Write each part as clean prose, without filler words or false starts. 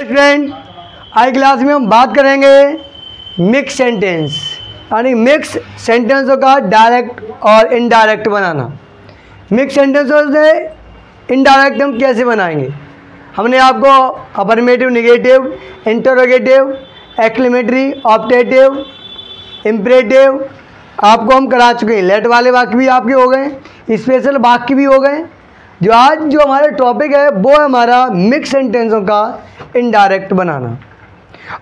Student, आज class में हम बात करेंगे मिक्स सेंटेंस यानी मिक्स सेंटेंसों का डायरेक्ट और इनडायरेक्ट बनाना। मिक्स सेंटेंसों से इनडायरेक्ट हम कैसे बनाएंगे। हमने आपको affirmative, negative, interrogative, exclamatory, optative, imperative आपको हम करा चुके हैं। लेट वाले वाक्य भी आपके हो गए, स्पेशल वाक्य भी हो गए। आज जो हमारा टॉपिक है वो है हमारा मिक्स सेंटेंसों का इनडायरेक्ट बनाना।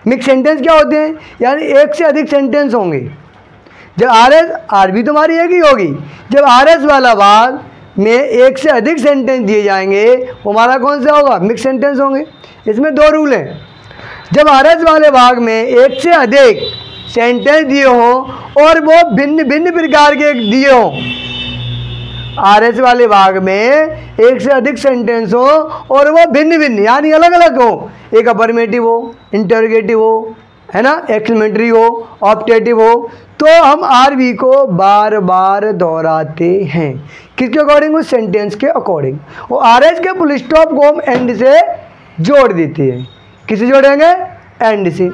मिक्स सेंटेंस क्या होते हैं, यानी एक से अधिक सेंटेंस होंगे। जब आर भी तुम्हारी एक ही होगी। जब RS वाला भाग में एक से अधिक सेंटेंस दिए जाएंगे वो हमारा कौन सा होगा, मिक्स सेंटेंस होंगे। इसमें दो रूल हैं। जब RS वाले भाग में एक से अधिक सेंटेंस दिए हों और वो भिन्न भिन्न प्रकार के दिए हों, RS वाले भाग में एक से अधिक सेंटेंस हो और वो भिन्न भिन्न यानी अलग अलग हो, एक अफर्मेटिव हो, इंटरोगेटिव हो, है ना, एक्सक्लेमेटरी हो, ऑप्टेटिव हो, तो हम RV को बार बार दोहराते हैं। किसके अकॉर्डिंग, उस सेंटेंस के अकॉर्डिंग। और RS के फुल स्टॉप को हम एंड से जोड़ देते हैं। किसे जोड़ेंगे, एंड से।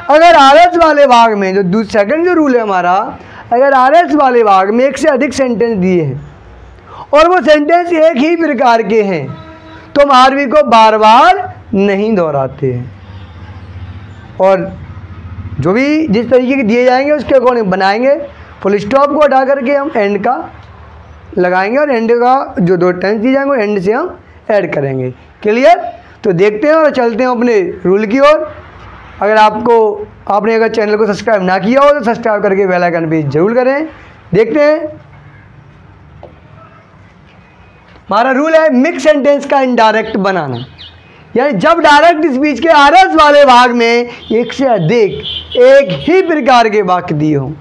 अगर RS वाले भाग में जो सेकंड जो रूल है हमारा, अगर RS वाले भाग में एक से अधिक सेंटेंस दिए हैं और वो सेंटेंस एक ही प्रकार के हैं तो हम RV को बार बार नहीं दोहराते हैं। और जो भी जिस तरीके के दिए जाएंगे उसके अकॉर्डिंग बनाएंगे। फुल स्टॉप को हटा करके हम एंड का लगाएंगे और एंड का जो दो टेंस दिए जाएंगे एंड से हम ऐड करेंगे। क्लियर। तो देखते हैं और चलते हैं अपने रूल की ओर। अगर आपने अगर चैनल को सब्सक्राइब ना किया हो तो सब्सक्राइब करके बेल आइकन पे जरूर करें। देखते हैं, हमारा रूल है मिक्स सेंटेंस का इनडायरेक्ट बनाना। यानी जब डायरेक्ट स्पीच के RS वाले भाग में एक से अधिक एक ही प्रकार के वाक्य दिए हों,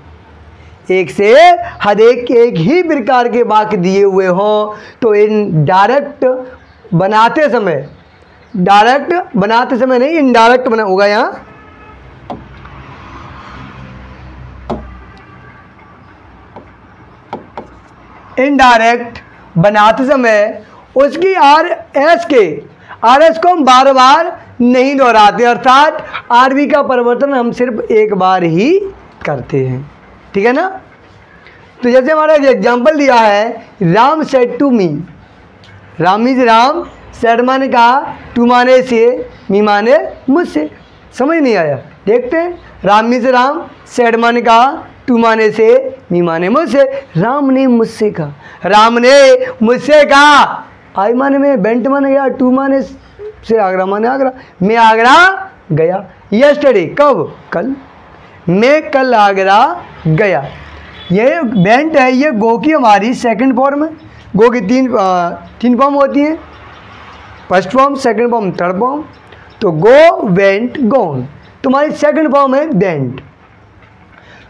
एक से अधिक एक ही प्रकार के वाक्य दिए हुए हों, तो इन डायरेक्ट बनाते समय नहीं, इनडायरेक्ट बना होगा। यहाँ इनडायरेक्ट बनाते समय उसकी RS को हम बार बार नहीं दोहराते, अर्थात RV का परिवर्तन हम सिर्फ एक बार ही करते हैं। ठीक है ना। तो जैसे हमारा एग्जाम्पल दिया है, Ram said to me. Ram means Ram, said माने कहा, टू माने से, मी माने मुझसे। समझ नहीं आया, देखते हैं। राम मीन्स राम, सेड माने कहा, टू माने से, मी माने मुझसे। राम ने मुझसे कहा, राम ने मुझसे कहा। आई माने में, बेंट माने गया, टू माने से, आगरा माने आगरा। मैं आगरा गया। यस्टरडे, कब, कल। मैं कल आगरा गया। ये बेंट है, ये गो की हमारी सेकंड फॉर्म है। गो की तीन फॉर्म होती हैं, first form, second form, third form. तो गो, वेंट, गोन, तुम्हारी सेकंड फॉर्म है बेंट।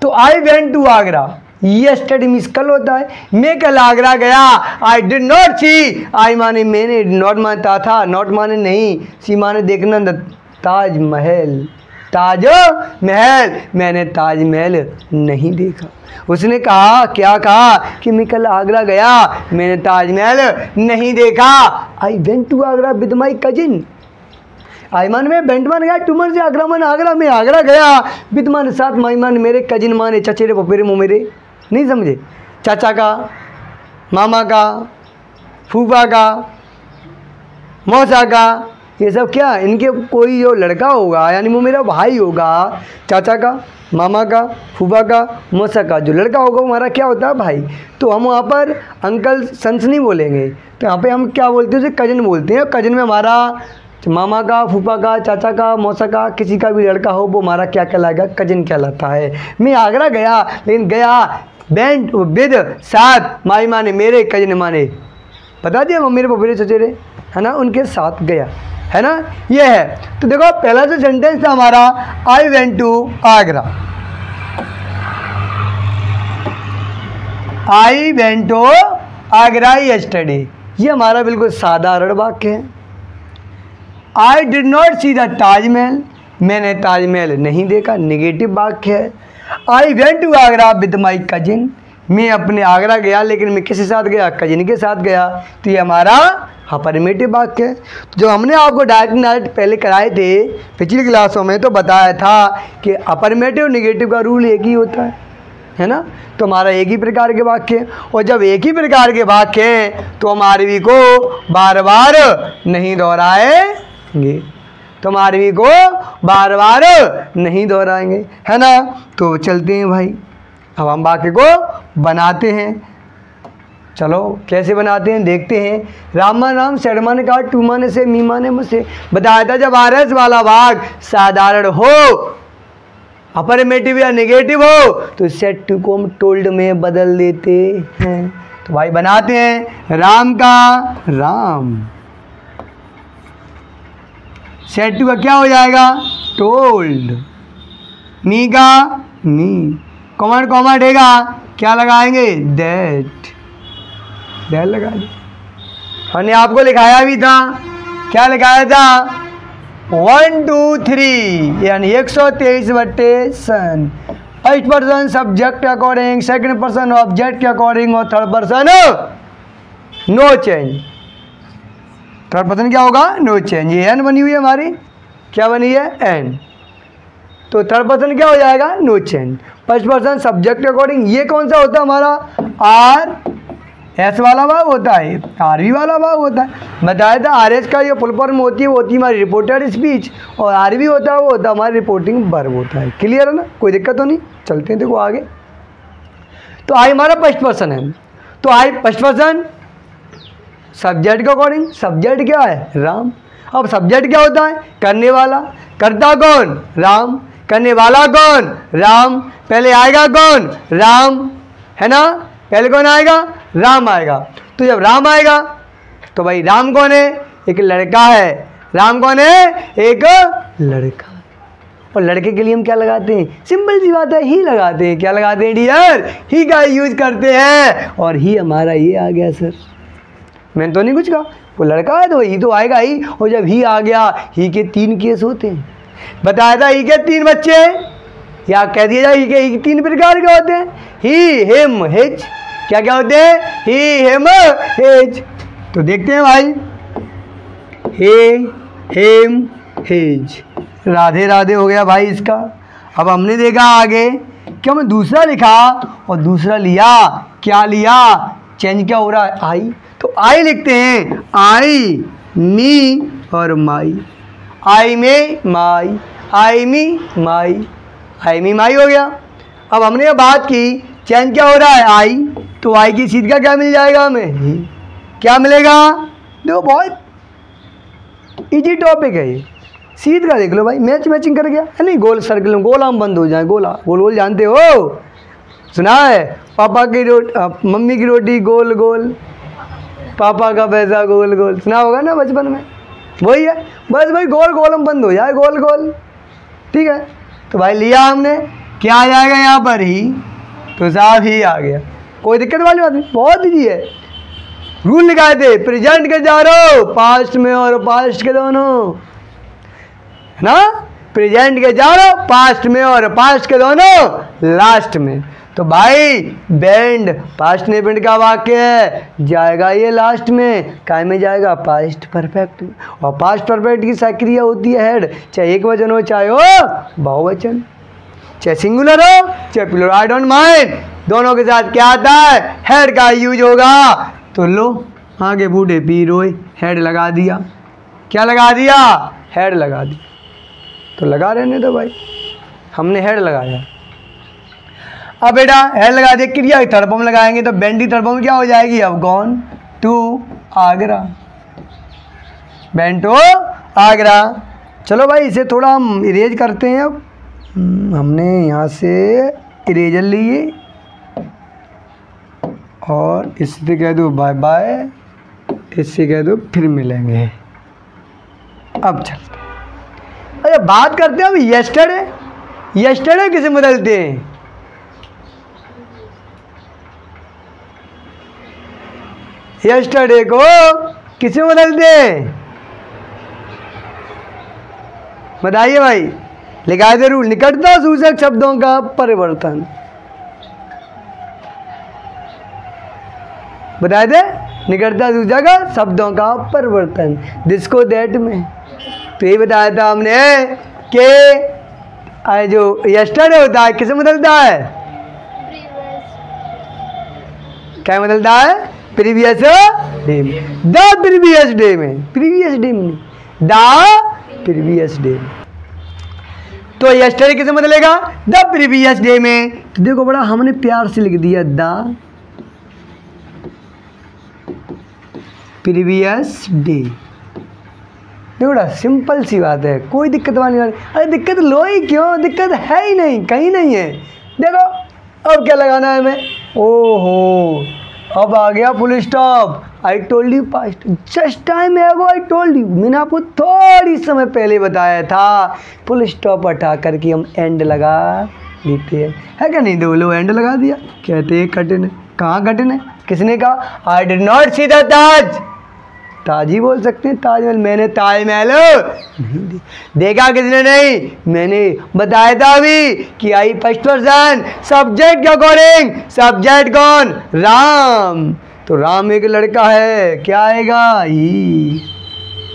तो I went to Agra, yesterday means कल होता है। मैं कल आगरा गया। आई डिड नॉट सी, आई माने मैंने, नॉट मानता था, नॉट माने नहीं, सी माने देखना, ताजमहल, ताजमहल, मैंने ताजमहल नहीं देखा। उसने कहा, क्या कहा, कि मैं कल आगरा गया, मैंने ताजमहल नहीं देखा। I went to Agra with my cousin. I मान में, बेंट मान गया, टू मान से, आगरा मान आगरा, में आगरा गया, विद मान साथ, माई मान मेरे, कजिन माने चचेरे पपेरे मुमेरे। नहीं समझे, चाचा का, मामा का, फूफा का, मौसा का, ये सब क्या, इनके कोई जो लड़का होगा यानी वो मेरा भाई होगा, चाचा का, मामा का, फूफा का, मौसा का जो लड़का होगा वो हमारा क्या होता है, भाई। तो हम वहाँ पर अंकल सन्स नहीं बोलेंगे, तो यहाँ पे हम क्या बोलते हैं, उसे कजिन बोलते हैं। कजिन में हमारा मामा का, फूफा का, चाचा का, मौसा का, किसी का भी लड़का हो वो हमारा क्या कहलाएगा, कजिन कहलाता है। मैं आगरा गया, लेकिन गया बेंट विद साथ, माई माने मेरे, कजिन माने बता दिया, मेरे पपेरे चचेरे, है ना, उनके साथ गया, है ना, ये है। तो देखो पहला जो सेंटेंस था हमारा, I went to Agra, I went to Agra yesterday, ये हमारा बिल्कुल साधारण वाक्य है। I did not see the Taj Mahal, मैंने ताजमहल नहीं देखा, नेगेटिव वाक्य है। I went to Agra with my cousin, मैं अपने आगरा गया, लेकिन मैं किसके साथ गया? कजिन के साथ गया। तो ये हमारा अफर्मेटिव वाक्य है। तो जो हमने आपको डायरेक्ट पहले कराए थे पिछली क्लासों में, तो बताया था कि अफर्मेटिव नेगेटिव का रूल एक ही होता है ना। तो हमारा एक ही प्रकार के वाक्य है, और जब एक ही प्रकार के वाक्य हैं तो हम आरवी को बार बार नहीं दोहराएंगे, तो हम आरवी को बार बार नहीं दोहराएंगे, है ना। तो चलते हैं भाई, अब हम वाक्य को बनाते हैं। चलो कैसे बनाते हैं देखते हैं। रामा नाम शर्मा ने कहा टू माने से मी माने मुझसे। बताया था जब आरएस वाला वाक्य साधारण हो, अफर्मेटिव या नेगेटिव हो, तो सेड टू को हम टोल्ड में बदल देते हैं। तो भाई बनाते हैं। राम का राम, सेड टू का क्या हो जाएगा? टोल्ड। मी का मी, कॉमा कॉमा हटेगा, क्या लगाएंगे? दैट, दैट लगा दे। हमने आपको लिखाया भी था, क्या लिखाया था? 1 2 3 यानी 123/सन। फर्स्ट पर्सन सब्जेक्ट के अकॉर्डिंग, सेकंड पर्सन ऑब्जेक्ट के अकॉर्डिंग, और third person no change. Third person क्या होगा? No change. ये एन बनी हुई है हमारी, क्या बनी है? एन। तो थर्ड पर्सन क्या हो जाएगा? No change. First person subject के अकॉर्डिंग, ये कौन सा होता है हमारा? आर एस वाला भाग होता है, आरवी वाला भाग होता है। बताया था आर एस का ये फुल फॉर्म होती है, वो होती है हमारी रिपोर्टेड स्पीच, और आरवी होता है वो होता है हमारी रिपोर्टिंग वर्ब होता है। क्लियर है ना, कोई दिक्कत तो नहीं। चलते हैं देखो आगे। तो आई हमारा फर्स्ट पर्सन है, तो आई फर्स्ट पर्सन सब्जेक्ट के अकॉर्डिंग, सब्जेक्ट क्या है? राम। अब सब्जेक्ट क्या होता है? करने वाला। करता कौन? राम। करने वाला कौन? राम। पहले आएगा कौन? राम, है ना। पहले कौन आएगा? राम आएगा। तो जब राम आएगा तो भाई राम कौन है? एक लड़का है। राम कौन है? एक लड़का। और लड़के के लिए हम क्या लगाते हैं? सिंपल सी बात है, ही लगाते हैं। क्या लगाते हैं डियर? ही का यूज करते हैं, और ही हमारा ये आ गया सर। मैंने तो नहीं कुछ कहा, वो लड़का है तो ही तो आएगा ही। और जब ही आ गया, ही के 3 केस होते हैं। बताया था ही के 3 बच्चे हैं, या कह दिया जाए ही के 3 प्रकार के होते हैं। ही, हिम, हिज। क्या क्या होते हैं? ही, हिम, हिज। तो देखते हैं भाई, हे, हिम, हिज। राधे राधे हो गया भाई इसका। अब हमने देखा आगे कि हमने दूसरा लिखा और दूसरा लिया। क्या लिया? चेंज क्या हो रहा है? आई। तो आई लिखते हैं, आई, मी और माई। आई में माई, आई मी माई, आई मी माई हो गया। अब हमने ये बात की चेंज क्या हो रहा है? आई। तो आई की सीध का क्या मिल जाएगा हमें? ही। क्या मिलेगा? देखो बहुत इजी टॉपिक है ये, सीध का देख लो भाई, मैच मैचिंग कर गया है नहीं। गोल सर्कल में गोला हम बंद हो जाए, गोला गोल गोल जानते हो, सुना है? पापा की रोटी, मम्मी की रोटी गोल गोल, पापा का पैसा गोल गोल, सुना होगा ना बचपन में। वही है बस भाई, गोल गोल हम बंद हो जाए, गोल गोल। ठीक है, तो भाई लिया हमने, क्या आ जाएगा यहाँ पर? ही। तो साहब ही आ गया, कोई दिक्कत वाली बात नहीं, बहुत ईजी है। रूल निकाले थे, प्रेजेंट के जा रहो पास्ट में और पास्ट के दोनों, है ना। प्रेजेंट के जा रहो पास्ट में और पास्ट के दोनों लास्ट में। तो भाई बेंड पास्ट नेपेंड का वाक्य है, जाएगा ये लास्ट में, काय में जाएगा? Past perfect. और पास्ट परफेक्ट की सक्रिया होती है हेड, चाहे एक वचन हो चाहे हो बहुवचन, चाहे सिंगुलर हो चाहे प्लूरल, आई डोंट माइंड। दोनों के साथ क्या आता है? हेड का यूज होगा। तो लो आगे बूढ़े पी रोए, हेड लगा दिया। क्या लगा दिया? हेड लगा दी। तो लगा रहने दो भाई, हमने हेड लगाया। अब बेटा हेड लगा दिया, क्रिया थर्ड फॉर्म लगाएंगे तो बेंडी थर्ड फॉर्म क्या हो जाएगी? अब gone to Agra, went to Agra. चलो भाई इसे थोड़ा हम इरेज करते हैं। अब हमने यहाँ से इरेजर लिए और इससे कह दो बाय बाय, इससे कह दो फिर मिलेंगे। अब चलते अच्छा बात करते हैं अब यस्टरडे। यस्टरडे किसे बदलते हैं? यस्टरडे को किसे बदलते हैं? बताइए भाई, लिखा दे रूल, निकटता सूचक शब्दों का परिवर्तन। बताए थे, निकटता दूसरा का शब्दों का परिवर्तन, दिस को दैट में। तो ये बताया था हमने कि जो यस्टरडे होता है किसे बदलता है, क्या बदलता है, प्रीवियस डे में, द प्रीवियस डे में, प्रीवियस डे में, द प्रीवियस डे में। तो यस्टरडे किसे बदलेगा, द प्रीवियस डे में। तो देखो बड़ा हमने प्यार से लिख दिया द प्रीवियस डे। देखो बड़ा सिंपल सी बात है, कोई दिक्कत वाली बात। अरे दिक्कत लो ही क्यों, दिक्कत है ही नहीं, कहीं नहीं है। देखो अब क्या लगाना है हमें, ओहो अब आ गया full stop. I told you past, just time एगो आई टोल्ड यू, मैंने आपको थोड़ी समय पहले बताया था। फुल स्टॉप हटा करके हम एंड लगा देते हैं, है क्या नहीं। दो लो एंड लगा दिया, कहते हैं कठिन है, कहाँ कठिन है, किसने कहा, I did not see the Taj, Taj ही बोल सकते हैं, ताजमहल, मैंने ताजमहल नहीं देखा, किसने नहीं, मैंने बताया था अभी कि आई फर्स्ट पर्सन सब्जेक्ट के अकॉर्डिंग, सब्जेक्ट कौन, राम। तो राम एक लड़का है, क्या आएगा, ही,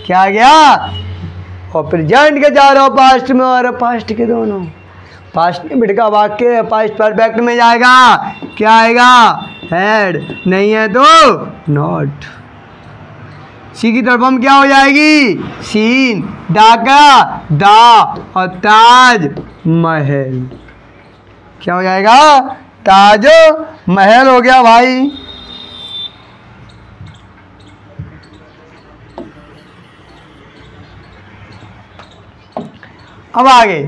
क्या आ गया, और प्रेजेंट के चारों, पास्ट में और पास्ट के दोनों, पास्ट में बिटका वाक्य है, पास्ट परफेक्ट में जाएगा, क्या आएगा, हैड, नहीं है तो नॉट। सी की तरफ हम क्या हो जाएगी, सीन, डाका, दा और ताज महल, क्या हो जाएगा, ताज महल हो गया भाई। अब आगे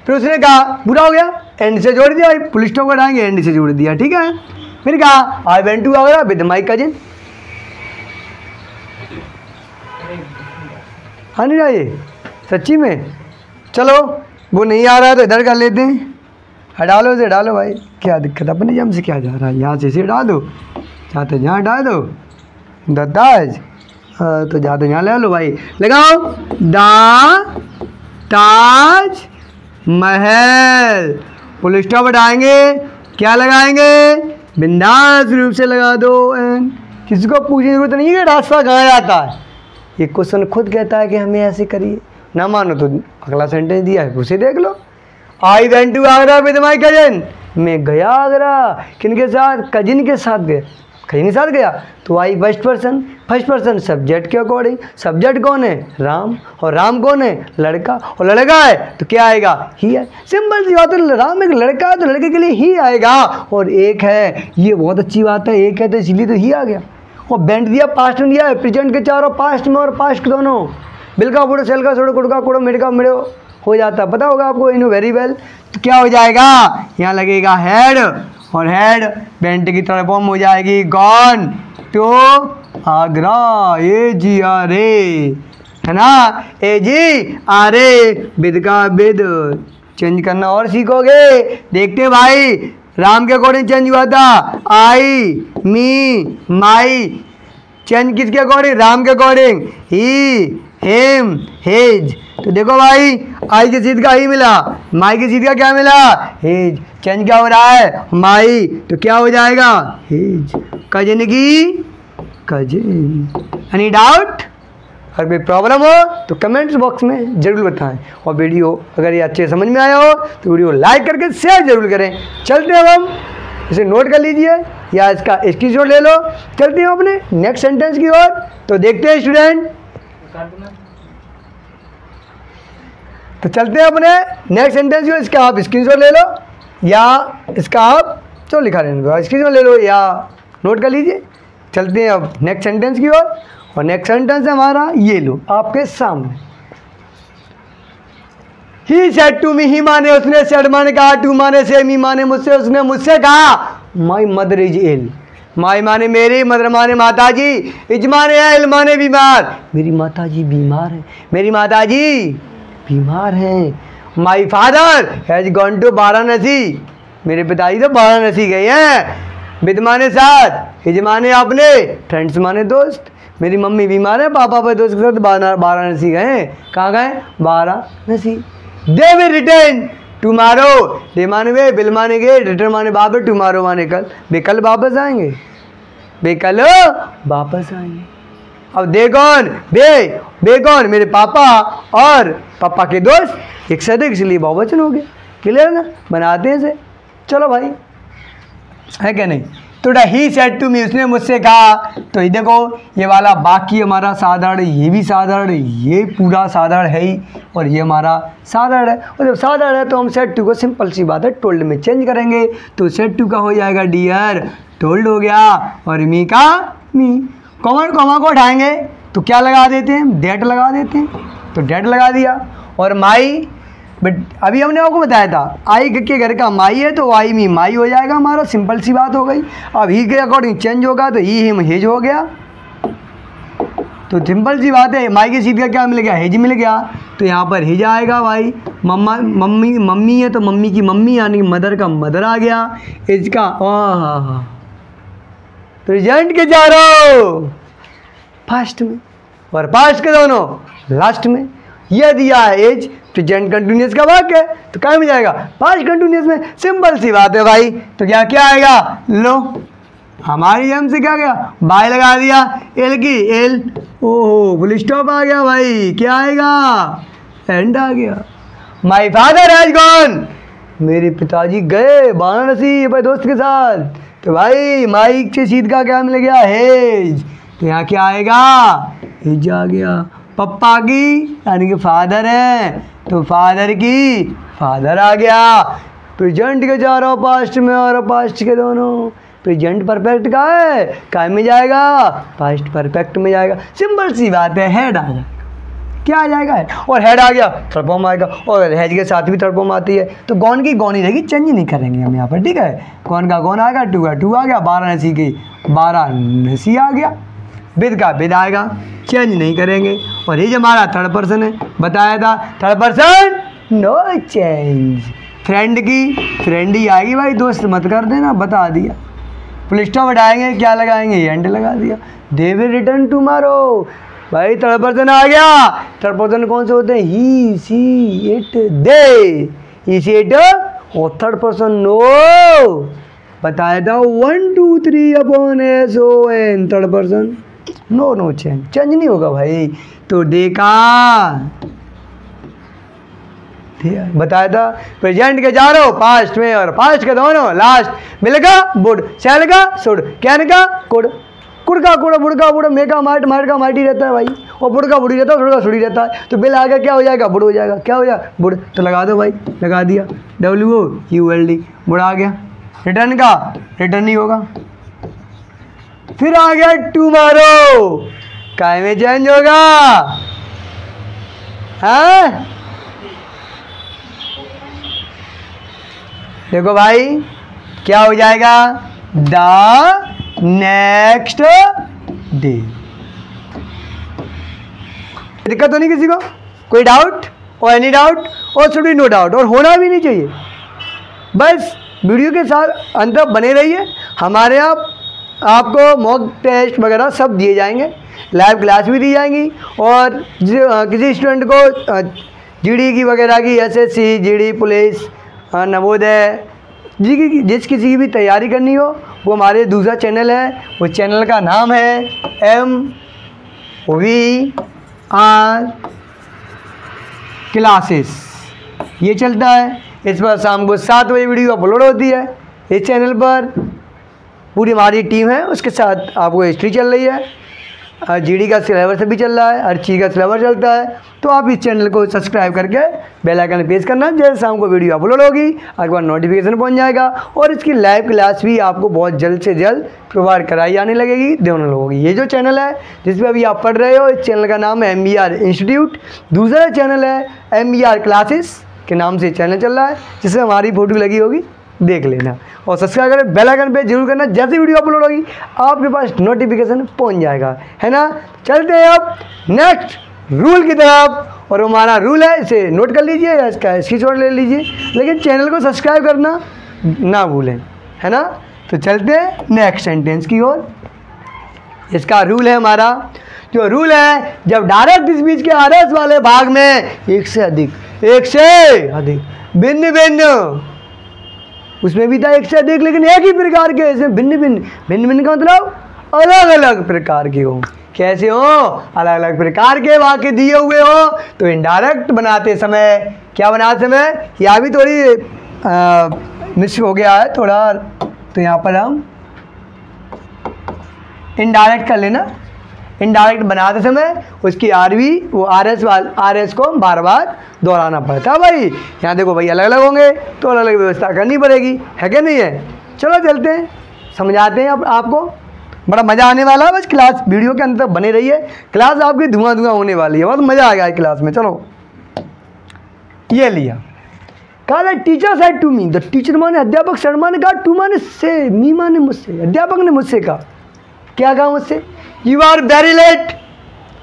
फिर उसने कहा बुरा हो गया, एंड से जोड़ दिया, पुलिस स्टॉप हटाएंगे, एंड से जोड़ दिया, ठीक है। फिर कहा I went to Agra with my cousin, हाँ नहीं ये सच्ची में, चलो वो नहीं आ रहा है तो इधर कर लेते हैं, हटा लो इसे, डालो भाई, क्या दिक्कत, अपने जम से क्या जा रहा है, यहाँ से इसे हटा दो, चाहते यहाँ हटा दो, दत्ताज तो जाते यहाँ ले लो भाई, लगाओ दा ताज महल, पुलिस स्टॉप हटाएंगे, क्या लगाएंगे, बिंदास रूप से लगा दो, एंड किसी को पूछने की जरूरत नहीं है रास्ता कहाँ जाता है, ये क्वेश्चन खुद कहता है कि हमें ऐसे करिए, ना मानो तो अगला सेंटेंस दिया है उसे देख लो। I went to Agra with my cousin, मैं गया आगरा, किनके साथ, कजिन के साथ गया, कजिन के साथ गया, तो आई फर्स्ट पर्सन सब्जेक्ट के अकॉर्डिंग, सब्जेक्ट कौन है, राम, और राम कौन है, लड़का, और लड़का है तो क्या आएगा, ही है, सिंपल सी बात है, राम एक लड़का है तो लड़के के लिए ही आएगा, और एक है, ये बहुत अच्छी बात है, एक है तो इसलिए तो ही आ गया, और बेंट दिया, पास्ट में दिया है, प्रेजेंट के चारों, पास्ट में और पास्ट के दोनों, बिल का बुढ़ो, सेल का छोड़ो, कुड़का कुड़ो, मिड का मिड़ो हो जाता है, पता होगा आपको, इनो वेरी वेल। तो क्या हो जाएगा, यहाँ लगेगा हेड, और हेड बेंट की तरफ फॉर्म हो जाएगी gone to Agra, A G R A, है ना, A G R A, with का विद चेंज करना और सीखोगे। देखते भाई राम के अकॉर्डिंग चेंज हुआ था, आई मी माई, चेंज किसके अकॉर्डिंग, राम के अकॉर्डिंग, ही हिम हिज। तो देखो भाई आई के सीध का ही मिला, माई के सीध का क्या मिला, हिज, चेंज क्या हो रहा है, माई, तो क्या हो जाएगा, हिज, कजिन की कजिन। एनी डाउट, अगर कोई प्रॉब्लम हो तो कमेंट्स बॉक्स में ज़रूर बताएं, और वीडियो अगर ये अच्छे समझ में आया हो तो वीडियो लाइक करके शेयर ज़रूर करें। चलते हैं हम, इसे नोट कर लीजिए या इसका स्क्रीनशॉट ले लो, चलते हैं अपने नेक्स्ट सेंटेंस की ओर। तो देखते हैं स्टूडेंट, तो चलते हैं अपने नेक्स्ट सेंटेंस की ओर। इसका आप स्क्रीनशॉट ले लो या इसका आप जो लिखा रहने दो, स्क्रीनशॉट ले लो या नोट कर लीजिए। चलते हैं अब नेक्स्ट सेंटेंस की ओर, और नेक्स्ट सेंटेंस है हमारा, ये लो आपके सामने। ही सेड टू मी, ही माने उसने, सेड माने कहा, टू माने से, मी माने मुझसे, उसने मुझसे कहा, माई मदर इज इल, माई माने मेरी, मदर माने माता जी, इज माने है, इल माने बीमार, मेरी माता जी बीमार है, मेरी माता जी बीमार हैं। My father has gone to Varanasi, मेरे पिताजी तो वाराणसी गए हैं। विद माने साथ, हिज माने अपने, फ्रेंड्स माने दोस्त, मेरी मम्मी बीमार है, पापा पे दोस्त के साथ वाराणसी गए, कहाँ गए, Varanasi. They will return tomorrow, they माने वे, बिल माने गए, रिटर्न माने वापस, टुमारो माने कल, वे कल वापस आएंगे। वे कल वापस आएंगे। अब दे कौन, बे कौन, मेरे पापा और पापा के दोस्त एक से अधिक, इसलिए बहुवचन हो गया। क्लियर ना, बनाते हैं इसे। चलो भाई, है क्या नहीं। तो ही सेड टू मी, उसने मुझसे कहा। तो ये देखो, ये वाला बाकी हमारा साधारण, ये भी साधारण, ये पूरा साधारण है ही, और ये हमारा साधारण है। और जब साधारण है तो हम सेड टू को सिंपल सी बात है टोल्ड में चेंज करेंगे। तो सेड टू का हो जाएगा डियर, टोल्ड हो गया, और मी का मी। कॉमा को उठाएंगे तो क्या लगा देते हैं, डेट लगा देते हैं, तो डेट लगा दिया। और माई, बट अभी हमने आपको बताया था आई के घर का माई है, तो आई मी माई हो जाएगा हमारा, सिंपल सी बात हो गई। अब ही के अकॉर्डिंग चेंज होगा तो ही हिम हिज हो गया। तो सिंपल सी बात है, माई की सीट का क्या मिल गया, हिज मिल गया। तो यहाँ पर हिज आएगा भाई। मम्मी है तो मम्मी की मम्मी यानी मदर का मदर आ गया। हिज का प्रेजेंट के जा रहो फर्स्ट में, और पास्ट के दोनों लास्ट में। यह दिया है एज, प्रेजेंट कंटिन्यूस का वाक्य है, तो क्या में जाएगा, पास्ट कंटिन्यूस में। सिंपल सी बात है भाई। तो क्या क्या आएगा, लो हमारी एम से क्या गया, बाय लगा दिया, एल की एल, ओहो फुल स्टॉप आ गया भाई। क्या आएगा, एंड आ गया। माई फादर हैज गॉन, मेरे पिताजी गए वाराणसी अपने दोस्त के साथ। तो भाई माई की सीट का क्या मिल गया, हेज। तो यहाँ क्या आएगा, हिज आ गया। पप्पा की यानी कि फादर है, तो फादर की फादर आ गया। प्रेजेंट के जा रहा हो पास्ट में, और पास्ट के दोनों। प्रेजेंट परफेक्ट का है, काय में जाएगा, पास्ट परफेक्ट में जाएगा। सिंपल सी बात है, हेड आ जाएगा। क्या आ जाएगा, हेड। और हेड आ गया, थर्ड फॉर्म आएगा, और हेड के साथ भी थर्ड फॉर्म आती है। तो गॉन की गॉन ही रहेगी, चेंज नहीं करेंगे हम यहाँ पर, ठीक है। गॉन का गॉन आएगा, टू का टू आ गया, वाराणसी की वाराणसी आ गया। विद का विद आएगा, चेंज नहीं करेंगे। और ये जो हमारा थर्ड पर्सन है, बताया था third person no change. Friend की फ्रेंड ही आएगी भाई, दोस्त मत कर देना, बता दिया। फुल स्टॉप हटाएंगे, क्या लगाएंगे, एंड लगा दिया। दे विल रिटर्न टुमारो, भाई थर्ड पर्सन आ गया। थर्ड पर्सन कौन से होते हैं, he she it they, he she it. और थर्ड पर्सन नो, बताया था 1 2 3 upon S O N. Third person no change नहीं होगा भाई। तो देखा, बताया था प्रेजेंट के जा रहे हो पास्ट में, और पास्ट के दोनों लास्ट। मिलेगा बुड, शैल का सुड, कैन का कुड, कुड़ का कुड़, बुड़ का बुड़, मे का माट, माट का माटी रहता है भाई, और बुड़ का बुड़ी रहता है, सुड़ का सुड़ी रहता है। तो बिल आगे क्या हो जाएगा, बुड़ हो जाएगा। क्या हो जाएगा, बुड़। तो लगा दो भाई, लगा दिया, WOULD, बुड़ आ गया। रिटर्न का रिटर्न नहीं होगा। फिर आ गया टुमारो, काय में चेंज होगा, हाँ देखो भाई क्या हो जाएगा, द नेक्स्ट डे। दिक्कत तो नहीं किसी को, कोई डाउट और एनी डाउट, और शुड बी नो डाउट, और होना भी नहीं चाहिए। बस वीडियो के साथ अंत तक बने रहिए। हमारे यहाँ आपको मॉक टेस्ट वगैरह सब दिए जाएंगे, लाइव क्लास भी दी जाएंगी। और किसी स्टूडेंट को जीडी की वगैरह की, SSC, GD, पुलिस, नवोदय, जिस किसी की भी तैयारी करनी हो, वो हमारे दूसरा चैनल है। उस चैनल का नाम है MVR क्लासेस, ये चलता है। इस पर शाम को 7 बजे वीडियो अपलोड होती है। इस चैनल पर पूरी हमारी टीम है, उसके साथ आपको हिस्ट्री चल रही है, GD का सिलेबस भी चल रहा है, हर चीज़ का सिलेबस चलता है। तो आप इस चैनल को सब्सक्राइब करके बेल आइकन प्रेस करना, जैसे शाम को वीडियो अपलोड होगी आपके पास नोटिफिकेशन पहुंच जाएगा। और इसकी लाइव क्लास भी आपको बहुत जल्द से जल्द प्रोवाइड कराई जाने लगेगी दोनों लोगों की। ये जो चैनल है जिस पर अभी आप पढ़ रहे हो, इस चैनल का नाम है MVR इंस्टीट्यूट। दूसरा चैनल है MVR क्लासेस के नाम से चैनल चल रहा है, जिसमें हमारी फोटो लगी होगी, देख लेना। और सब्सक्राइब करें, बेल आइकन पे जरूर करना, जैसे वीडियो अपलोड होगी आपके पास नोटिफिकेशन पहुंच जाएगा, है ना। चलते हैं अब नेक्स्ट रूल की तरफ। और हमारा रूल है, इसे नोट कर लीजिए या इसका स्क्रीनशॉट ले लीजिए, लेकिन चैनल को सब्सक्राइब करना ना भूलें, है ना। तो चलते हैं नेक्स्ट सेंटेंस की ओर। इसका रूल है हमारा, जो रूल है, जब डायरेक्ट स्पीच के RS वाले भाग में एक से अधिक भिन्न भिन्न, उसमें भी था एक से अधिक लेकिन एक ही प्रकार के, इसमें भिन्न भिन्न का मतलब अलग अलग प्रकार के हों। कैसे हो? अलग अलग प्रकार के वाक्य दिए हुए हो तो इनडायरेक्ट बनाते समय क्या बनाते समय, या भी थोड़ी मिस हो गया है थोड़ा, तो यहाँ पर हम इनडायरेक्ट कर लेना। इनडायरेक्ट बनाते समय उसकी आरवी वो आरएस को बार बार दोहराना पड़ता है भाई। यहाँ देखो भाई अलग अलग होंगे तो अलग अलग व्यवस्था करनी पड़ेगी, है क्या नहीं है? चलो चलते हैं, समझाते हैं अब आपको, बड़ा मज़ा आने वाला है। बस क्लास वीडियो के अंदर बने रहिए, क्लास आपकी धुआं होने वाली है, बहुत मज़ा आ गया है क्लास में। चलो ये लिया, कहा teacher said to me, the teacher माने अध्यापक, सर माने कहा, टू माने से, मी माने मुझसे, अध्यापक ने मुझसे कहा, क्या कहा मुझसे? You are very late.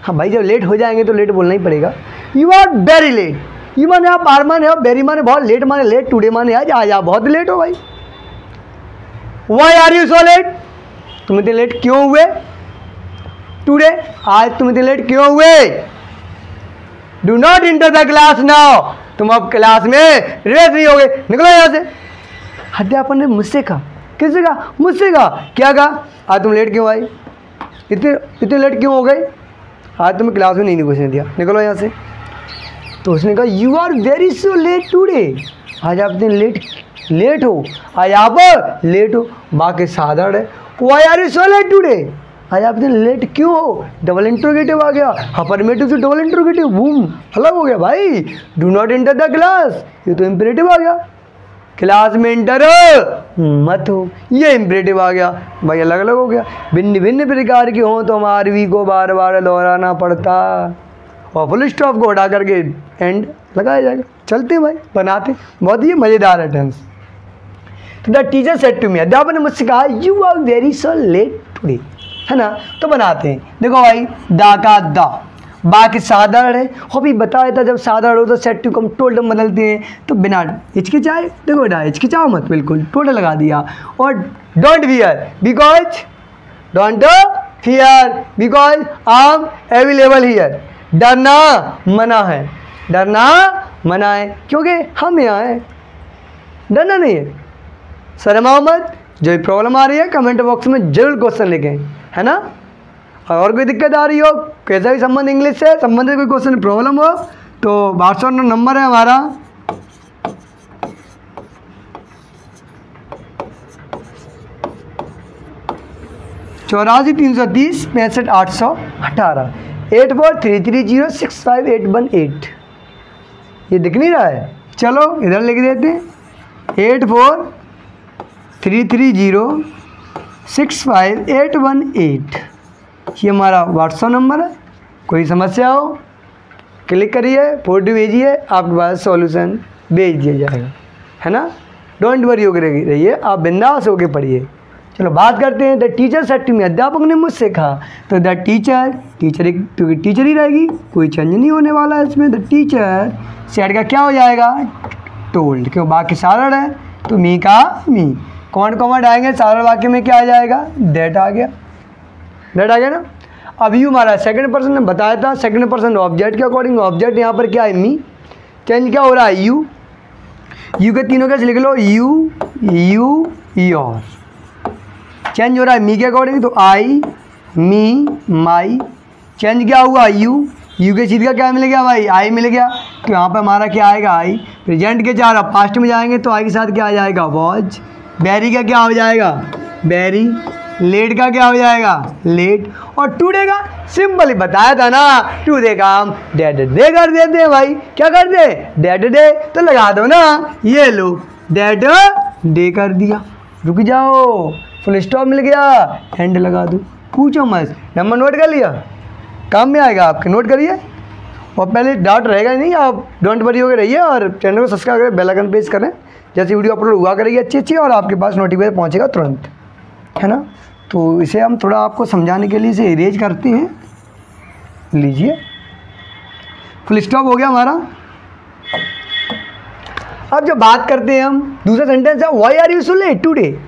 हाँ भाई जब लेट हो जाएंगे तो लेट बोलना ही पड़ेगा। You are very late, you माने आप, आर माने आप, वेरी माने बहुत, लेट माने लेट, टुडे माने आज आप बहुत लेट हो भाई। Why are you so late, तुम इतने लेट क्यों हुए? टुडे, आज तुम इतने लेट क्यों हुए? Do not enter the class now, तुम अब क्लास में रेस नहीं होगे, निकलो यहाँ से। अध्यापक ने मुझसे कहा, किससे कहा? मुझसे कहा। क्या कहा? आज तुम लेट क्यों आई, इतने लेट क्यों हो गए? आज तुम्हें क्लास में नहीं घुसने दिया, निकलो यहाँ से। तो उसने कहा you are very so late today, आज आप इतने लेट हो, आज आप लेट हो। बाकी साधारण है, why are you so late today, आज आप इतने लेट क्यों हो? डबल इंट्रोगेटिव आ गया, अफर्मेटिव से डबल इंट्रोगेटिव, बूम अलग हो गया भाई। Do not enter the class, ये तो इम्परेटिव आ गया, क्लास में एंटर मत हो, ये इम्परेटिव आ गया भाई, अलग अलग हो गया। भिन्न भिन्न प्रकार के हों तो हमारे वी को बार बार दोहराना पड़ता, और फुल स्टॉप को हटा करके एंड लगाया जाएगा। चलते भाई बनाते, बहुत ही मज़ेदार है टेंस। तो the teacher said to me, अध्यापक ने मुझसे कहा you are very so late today, है ना? तो बनाते हैं, देखो भाई दा का दा, बाकी साधारण है, और भी बताया था जब साधारण हो तो सेट टू कम टोल्ड बदलते हैं, तो बिना हिचकिचाए, देखो बेटा हिचकिचाओ मत, बिल्कुल टोल्ड लगा दिया। और don't fear because, don't fear because I am available here, डरना मना है, डरना मना है क्योंकि हम यहाँ हैं, डरना नहीं है। शर्माओ मत, जो प्रॉब्लम आ रही है कमेंट बॉक्स में जरूर क्वेश्चन लिखें, है ना? और कोई दिक्कत आ रही हो, कैसा भी संबंध इंग्लिश से संबंधित कोई क्वेश्चन प्रॉब्लम हो तो व्हाट्सएप नंबर है हमारा 84 330 65 818 8433065818। ये दिख नहीं रहा है, चलो इधर लिख देते हैं 8433065818। ये हमारा व्हाट्सएप नंबर है, कोई समस्या हो क्लिक करिए, फोटो भेजिए, आपके पास सॉल्यूशन भेज दिया जाएगा, है ना? डोंट वरी होकर रहिए, आप बिंदास होकर पढ़िए। चलो बात करते हैं, the teacher said to me, अध्यापक ने मुझसे कहा, तो द टीचर एक तो टीचर ही रहेगी, कोई चेंज नहीं होने वाला है इसमें। द टीचर सेड का क्या हो जाएगा? टोल्ड, क्यों बाकी साधारण है तो मी का मी, कौन कॉमन आएंगे साधारण वाक्य में, क्या आ जाएगा? दैट आ गया, दैट आ गया ना। अब यू हमारा सेकंड पर्सन ने बताया था, सेकंड पर्सन ऑब्जेक्ट के अकॉर्डिंग, ऑब्जेक्ट यहाँ पर क्या है? मी, चेंज क्या हो रहा है? यू, यू के तीनों कैसे लिख लो? यू यू योर, चेंज हो रहा है मी के अकॉर्डिंग, तो आई मी माई, चेंज क्या हुआ? यू, यू के चीज़ का क्या मिल गया भाई? आई मिल गया, तो यहाँ पर हमारा क्या आएगा? आई। प्रेजेंट के चार, अब पास्ट में जाएंगे तो आई के साथ क्या आ जाएगा? वॉज। बैरी का क्या हो जाएगा? बैरी। लेट का क्या हो जाएगा? लेट। और टुडे का सिंपल बताया था ना, टुडे का हम डेड डे कर देते हैं भाई, क्या कर दे? डेड डे, तो लगा दो ना, ये लो डेड डे कर दिया। रुक जाओ, फुल स्टॉप मिल गया, एंड लगा दो, पूछो मत। नंबर नोट कर लिया, काम में आएगा आपके, नोट करिए। और पहले डाउट रहेगा ही नहीं, आप डोंट वरी होकर रहिए और चैनल को सब्सक्राइब करें, बेल आइकन प्रेस करें, जैसे वीडियो अपलोड हुआ करेगी अच्छी अच्छी और आपके पास नोटिफिकेशन पहुंचेगा तुरंत, है ना? तो इसे हम थोड़ा आपको समझाने के लिए इसे इरेज करते हैं, लीजिए फुल स्टॉप हो गया हमारा। अब जब बात करते हैं हम, दूसरा सेंटेंस है why are you so late today.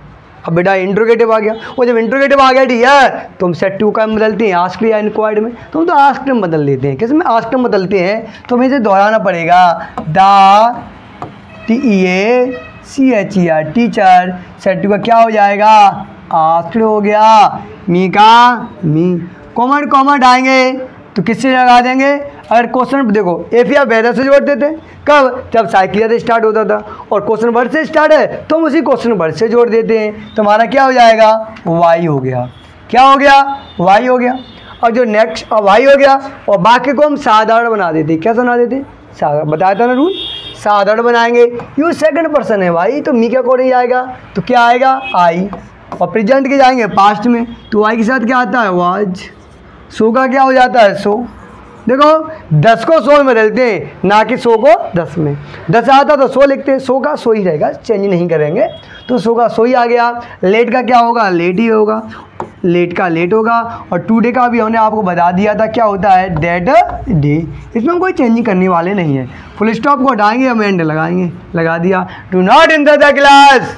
अब बेटा इंट्रोगेटिव आ गया, वो जब इंट्रोगेटिव आ गया यार, तो हम सेट टू का बदलते हैं आस्क या इंक्वायर्ड में, तो हम तो आस्क में बदल देते हैं। किस में आस्क में बदलते हैं? तो हमें इसे दोहराना पड़ेगा, the TEACHER teacher, said to का क्या हो जाएगा? आस्क्ड हो गया। मी का मी, कॉमा कॉमा हटाएंगे तो किससे लगा देंगे? अगर क्वेश्चन देखो एफ या वेदर से जोड़ते थे, कब? जब साइकिल से स्टार्ट होता था, और क्वेश्चन वर्ड से स्टार्ट है तो हम उसी क्वेश्चन वर्ड से जोड़ देते हैं। तो हमारा क्या हो जाएगा? वाई हो गया। क्या हो गया? वाई हो गया। और जो नेक्स्ट वाई हो गया, और बाकी को हम साधारण बना देते। क्या बना देते? साधारण। बताया था ना रूल, साधारण बनाएंगे। यू सेकंड पर्सन है भाई, तो मी के अकॉर्डिंग आएगा, तो क्या आएगा? आई। और प्रेजेंट के जाएंगे पास्ट में, तो वाई के साथ क्या आता है? वाज। सो का क्या हो जाता है? सो। देखो 10 को 100 में बदलते हैं, ना कि 100 को 10 में। 10 आता तो 100 लिखते हैं, 100 का 100 ही रहेगा, चेंज नहीं करेंगे। तो 100 का 100 ही आ गया। लेट का क्या होगा? लेट ही होगा। लेट का लेट होगा। और टुडे का भी हमने आपको बता दिया था क्या होता है? That day. इसमें हम कोई चेंजिंग करने वाले नहीं है। फुल स्टॉप को हटाएंगे, हम एंड लगाएंगे। लगा दिया। Do not enter the class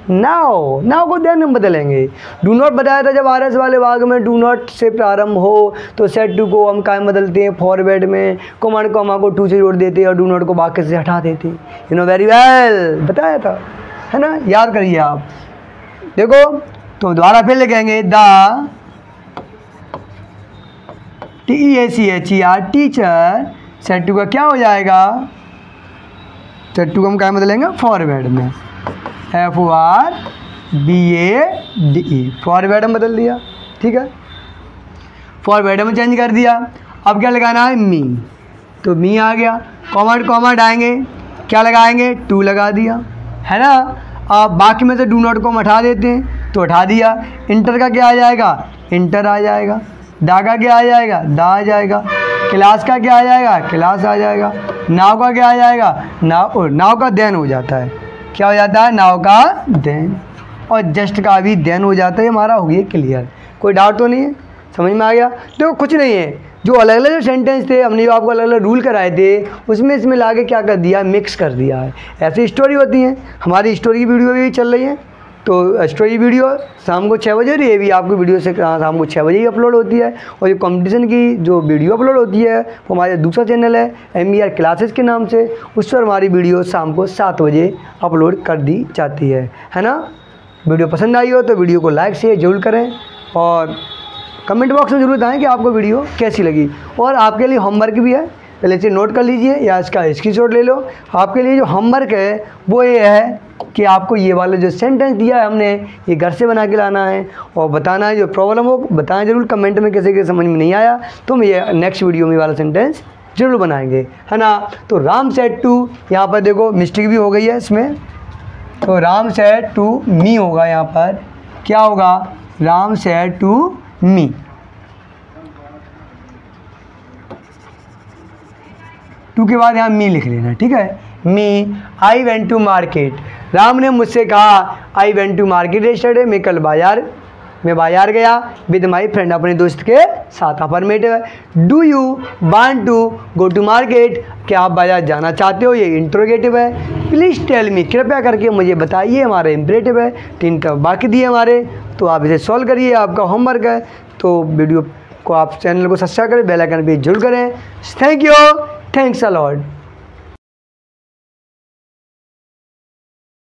now. Now को देन हम बदलेंगे। डू नॉट बताया था जब आरएस वाले भाग में, डू नॉट से प्रारंभ हो तो सेट टू को हम कायम बदलते हैं फॉरवर्ड में, कॉमा कॉमा को टू से जोड़ देते हैं और डू नॉट को वाक्य से हटा देते हैं। यू नो वेरी वेल, बताया था, है ना? याद करिए आप। देखो तो दोबारा फिर लिखेंगे the TEACHER teacher. Said to का क्या हो जाएगा? सेट टू को हम कायम बदलेंगे फॉरवर्ड में, FORWARD, फॉरवर्ड में बदल दिया। ठीक है, फॉरवर्ड में चेंज कर दिया। अब क्या लगाना है? मी। तो मी आ गया। कॉमा कॉमा हटाएंगे, क्या लगाएंगे? टू लगा दिया, है ना? अब बाकी में से डू नॉट को हम हटा देते हैं, तो हटा दिया। इंटर का क्या आ जाएगा? इंटर आ जाएगा। दा का क्या आ जाएगा? दा आ जाएगा। क्लास का क्या आ जाएगा? क्लास आ जाएगा। नाव का क्या आ जाएगा? नाव। नाव का देन हो जाता है। क्या हो जाता है? नाव का देन। और जस्ट का भी देन हो जाता है। हमारा हो गया क्लियर। कोई डाउट तो नहीं है? समझ में आ गया? देखो कुछ नहीं है, जो अलग अलग जो सेंटेंस थे हमने जो आपको अलग अलग रूल कराए थे उसमें इसमें ला के क्या कर दिया? मिक्स कर दिया है। ऐसी स्टोरी होती है। हमारी स्टोरी की वीडियो भी चल रही है, तो स्टोरी वीडियो शाम को 6 बजे, ये भी आपकी वीडियो से शाम को 6 बजे ही अपलोड होती है। और जो कंपटीशन की जो वीडियो अपलोड होती है वो हमारे दूसरा चैनल है MBR क्लासेस के नाम से, उस पर हमारी वीडियो शाम को 7 बजे अपलोड कर दी जाती है ना? वीडियो पसंद आई हो तो वीडियो को लाइक शेयर जरूर करें, और कमेंट बॉक्स में जरूर बताएं कि आपको वीडियो कैसी लगी। और आपके लिए होमवर्क भी है, पहले से नोट कर लीजिए या इसका स्क्रीनशॉट ले लो। आपके लिए जो होमवर्क है वो ये है कि आपको ये वाला जो सेंटेंस दिया है हमने, ये घर से बना के लाना है और बताना है। जो प्रॉब्लम हो बताएं जरूर कमेंट में, किसी के समझ में नहीं आया तो हम ये नेक्स्ट वीडियो में वाला सेंटेंस जरूर बनाएंगे, है ना? तो राम सेड टू, यहाँ पर देखो मिस्टेक भी हो गई है इसमें, तो राम सेड टू मी होगा। यहाँ पर क्या होगा? Ram said to me. To के बाद यहाँ मी लिख लेना, ठीक है? Me I went to market. Ram ने मुझसे कहा I went to market yesterday, मैं कल बाजार गया विद माई फ्रेंड, अपने दोस्त के साथ। अफर्मेटिव है। Do you want to go to market, क्या आप बाजार जाना चाहते हो? ये इंट्रोगेटिव है। प्लीज़ टेल मी, कृपया करके मुझे बताइए, हमारा इम्परेटिव है। 3 का बाकी दिए हमारे, तो आप इसे सॉल्व करिए, आपका होमवर्क है। तो वीडियो को आप चैनल को सब्सक्राइब करें, बेल आइकन पे जरूर करें। Thank you, thanks a lot.